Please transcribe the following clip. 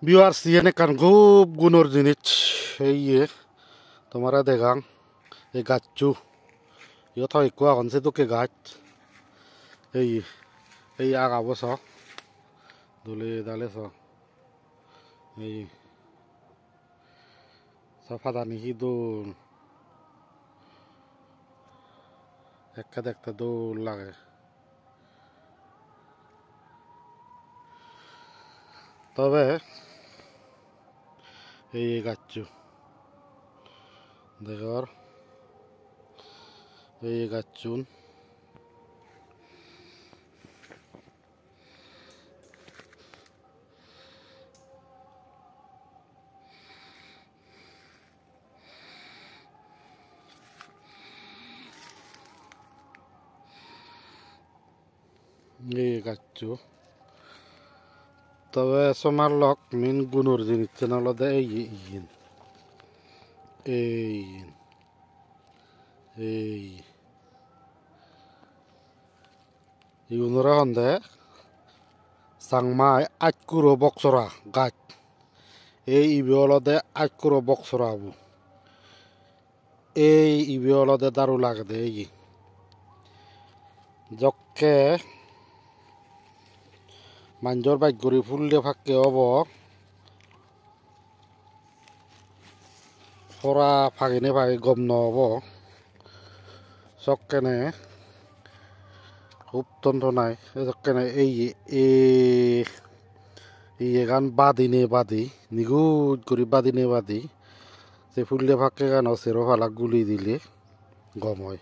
Viewers ইয়েনে কান খুব গুণর জিনিস এই তোমারা দেখাং এই গাছু ইয়ে থই কুয়া কনসে তোকে গাছ এই এই আগা বস দলে দালে স এই সফাদানি হি দোল একটা দেখতে দোল লাগে তবে এই গাছু দেখর এই গাছুন এই গাছু তবে সমার লক মেন গুণর জিনিস হলদে এই ইন এই এই ইউনরা হন্দে সাংমাই আজকুরো বক্সরা গাছ এই ইবি হলদে আজকুরো বক্সরা আবু এই ইবি হলদে দারু লাগে দে এই জককে মাঞ্জর বাইক গড়ি ফুললে ফাঁকে হব ফরা ফাঁকিনে ফাঁকি গম নহব চককেনে খুব তন্ত্র নাই চককেনে এই গান বাদিনে বাদি নিগুজ করে বাদিনে বাদি যে ফুললে ফাঁকে গান সেরো ফালা গুলি দিলে গম হয়।